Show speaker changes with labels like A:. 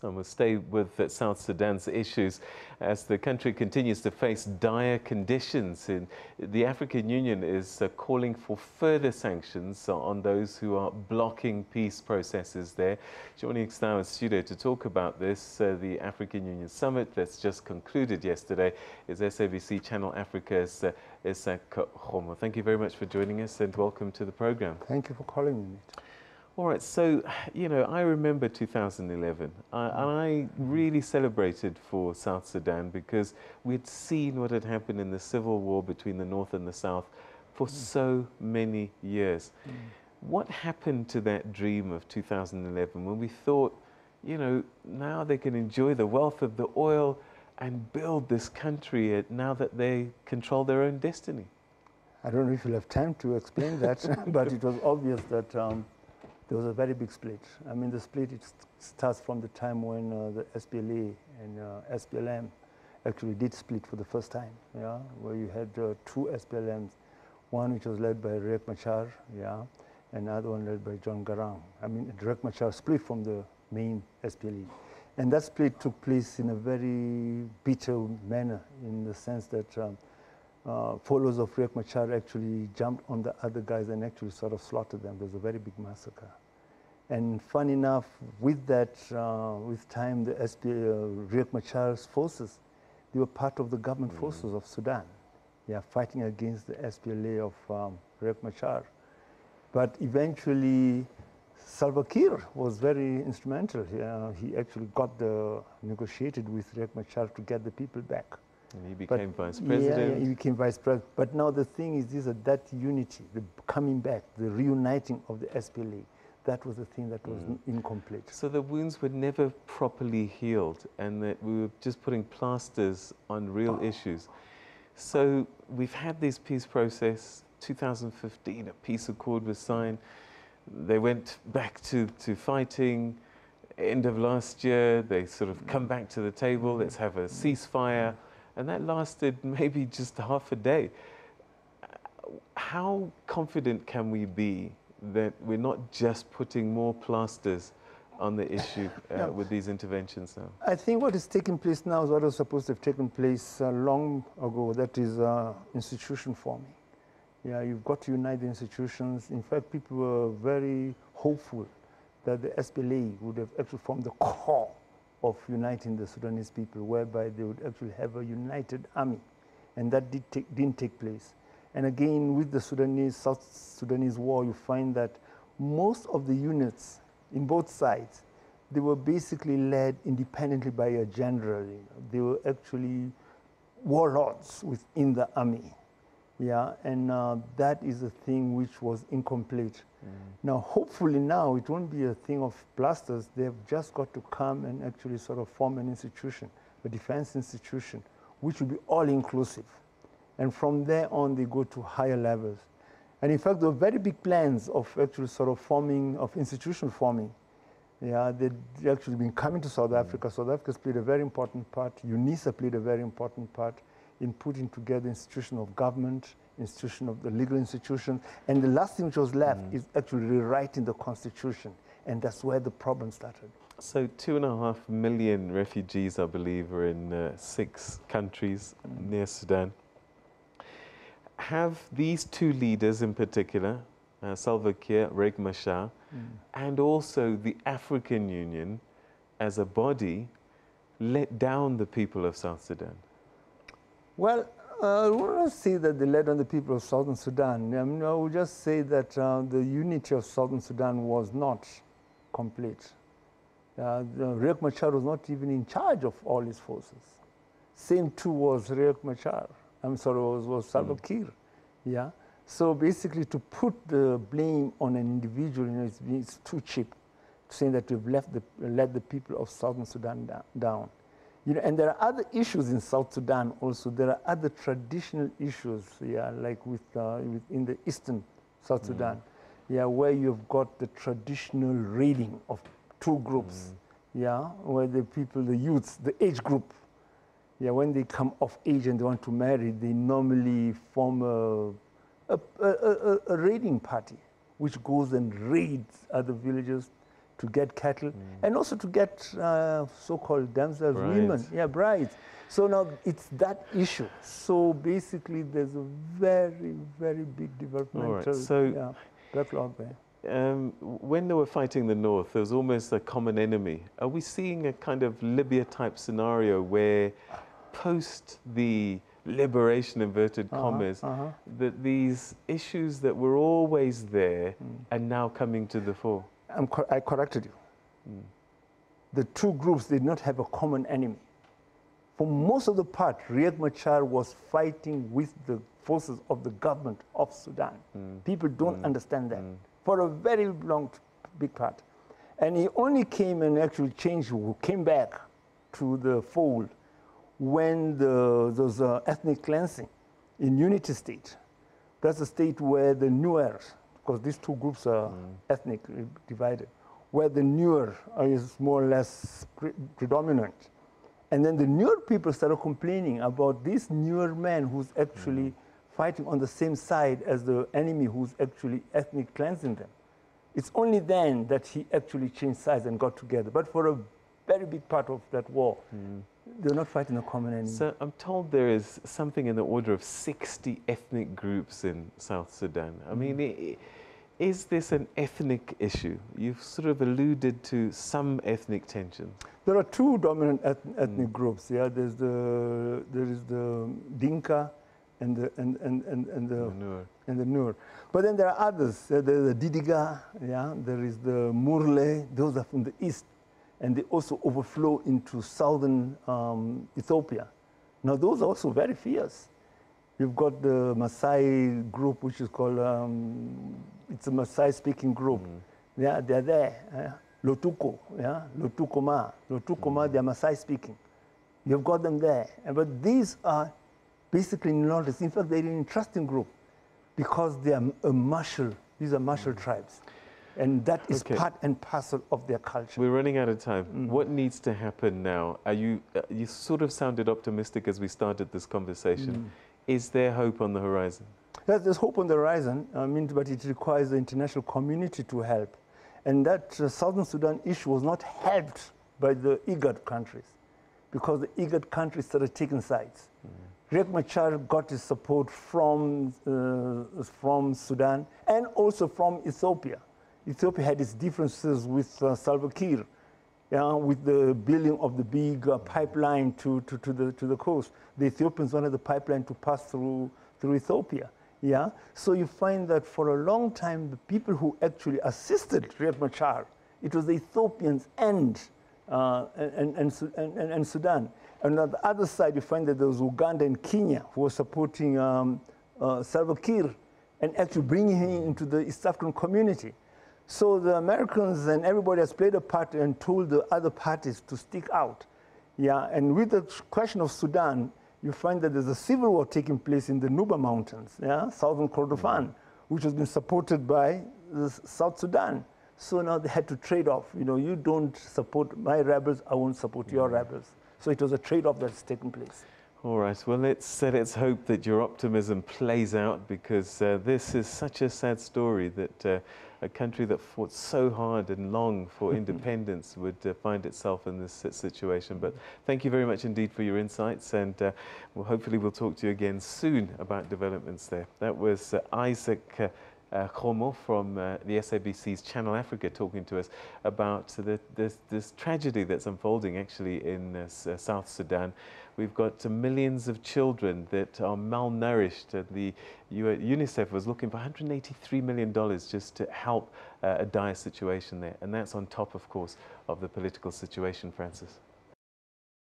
A: And we'll stay with South Sudan's issues as the country continues to face dire conditions. The African Union is calling for further sanctions on those who are blocking peace processes there. Joining us now in studio to talk about this, the African Union Summit that's just concluded yesterday, is SABC Channel Africa's Izak Khomo. Thank you very much for joining us and welcome to the program.
B: Thank you for calling me.
A: All right, so, I remember 2011, and I really celebrated for South Sudan because we'd seen what had happened in the civil war between the North and the South for so many years. What happened to that dream of 2011 when we thought, now they can enjoy the wealth of the oil and build this country now that they control their own destiny?
B: I don't know if you'll have time to explain that, but it was obvious that there was a very big split. I mean, the split, it starts from the time when the SPLA and SPLM actually did split for the first time, where you had two SPLMs, one which was led by Riek Machar, and another one led by John Garang. I mean, Riek Machar split from the main SPLA. And that split took place in a very bitter manner, in the sense that followers of Riek Machar actually jumped on the other guys and actually sort of slaughtered them. There was a very big massacre. And fun enough, with that, with time, the Riek Machar's forces, they were part of the government forces of Sudan, fighting against the SPLA of Riek Machar. But eventually, Salva Kiir was very instrumental. He actually negotiated with Riek Machar to get the people back.
A: And he became vice president.
B: Yeah, he became vice president. But now the thing is that unity, the coming back, the reuniting of the SPLA, that was the thing that was incomplete.
A: So the wounds were never properly healed, and that we were just putting plasters on real issues. So we've had this peace process. 2015, a peace accord was signed. They went back to fighting. End of last year, they sort of come back to the table. Let's have a ceasefire. And that lasted maybe just half a day. How confident can we be that we're not just putting more plasters on the issue with these interventions now?
B: I think what is taking place now is what was supposed to have taken place long ago. That is institution forming. You've got to unite the institutions. In fact, people were very hopeful that the SPLA would have actually formed the core of uniting the Sudanese people, whereby they would actually have a united army. And that didn't take place. And again, with the South Sudanese war, you find that most of the units in both sides, they were basically led independently by a general. They were actually warlords within the army. And that is a thing which was incomplete. Now, hopefully now, it won't be a thing of plasters. They've just got to come and actually sort of form an institution, a defense institution, which will be all-inclusive. And from there on, they go to higher levels. And in fact, there were very big plans of actually sort of forming, of institution forming. They'd actually been coming to South Africa. South Africa's played a very important part. UNISA played a very important part in putting together institution of government, institution of the legal institution. And the last thing which was left is actually rewriting the constitution. And that's where the problem started.
A: So 2.5 million refugees, I believe, are in 6 countries near Sudan. Have these two leaders in particular, Salva Kiir, Riek Machar, and also the African Union as a body, let down the people of South Sudan?
B: Well, I will not say that they led on the people of Southern Sudan. I mean, I will just say that the unity of Southern Sudan was not complete. Riek Machar was not even in charge of all his forces. Same too was Riek Machar. I'm sorry, was Salva Kiir. So basically, to put the blame on an individual, it's too cheap. Saying that we've let the people of Southern Sudan down. And there are other issues in South Sudan also. There are other traditional issues, like within the eastern South Sudan, where you've got the traditional raiding of two groups, where the people, the youths, the age group, when they come of age and they want to marry, they normally form a raiding party, which goes and raids other villages, to get cattle, and also to get so-called damsels, women, brides. So now it's that issue. So basically, there's a very, very big developmental backlog there.
A: When they were fighting the north, there was almost a common enemy. Are we seeing a kind of Libya-type scenario where, post the liberation, inverted commas, that these issues that were always there are now coming to the fore?
B: I corrected you. The two groups did not have a common enemy. For most of the part, Riek Machar was fighting with the forces of the government of Sudan. People don't understand that. For a very long, big part. And he only came and actually came back to the fold when there was ethnic cleansing in Unity State. That's a state where the Nuer, because these two groups are ethnically divided, where the Nuer is more or less predominant. And then the Nuer people started complaining about this Nuer man who's actually fighting on the same side as the enemy who's actually ethnic cleansing them. It's only then that he actually changed sides and got together. But for a very big part of that war, they're not fighting a common enemy.
A: So I'm told there is something in the order of 60 ethnic groups in South Sudan. I mean, is this an ethnic issue? You've sort of alluded to some ethnic tensions.
B: There are two dominant ethnic groups. Yeah, there is the Dinka and the Nuer. But then there are others. There's the Didiga. Yeah, there is the Murle. Those are from the east, and they also overflow into southern Ethiopia. Now those are also very fierce. You've got the Maasai group, which is called it's a Maasai-speaking group. Yeah, they're there. Lotuko, yeah, Lotukoma, they're Maasai-speaking. You've got them there. But these are basically noticed. In fact, they're an interesting group because they are these are martial tribes. And that is part and parcel of their culture.
A: We're running out of time. What needs to happen now? You sort of sounded optimistic as we started this conversation. Is there hope on the horizon?
B: Yes, there's hope on the horizon, but it requires the international community to help. And that Southern Sudan issue was not helped by the IGAD countries because the IGAD countries started taking sides. Riek Machar got his support from Sudan and also from Ethiopia. Ethiopia had its differences with Salva Kiir, with the building of the big pipeline to the coast. The Ethiopians wanted the pipeline to pass through Ethiopia. Yeah, so you find that for a long time, the people who actually assisted Riek Machar, it was the Ethiopians and Sudan. And on the other side, you find that there was Uganda and Kenya who were supporting Salva Kiir and actually bringing him into the East African community. So the Americans and everybody has played a part and told the other parties to stick out. Yeah, and with the question of Sudan, you find that there's a civil war taking place in the Nuba Mountains, southern Kordofan, which has been supported by South Sudan. So now they had to trade off. You don't support my rebels, I won't support your rebels. So it was a trade-off that's taken place.
A: All right, well, let's hope that your optimism plays out because this is such a sad story that a country that fought so hard and long for independence would find itself in this situation. But thank you very much indeed for your insights, and hopefully we'll talk to you again soon about developments there. That was Izak Khomo from the SABC's Channel Africa talking to us about this tragedy that's unfolding actually in South Sudan. We've got millions of children that are malnourished. The UNICEF was looking for $183 million just to help a dire situation there. And that's on top, of course, of the political situation, Francis.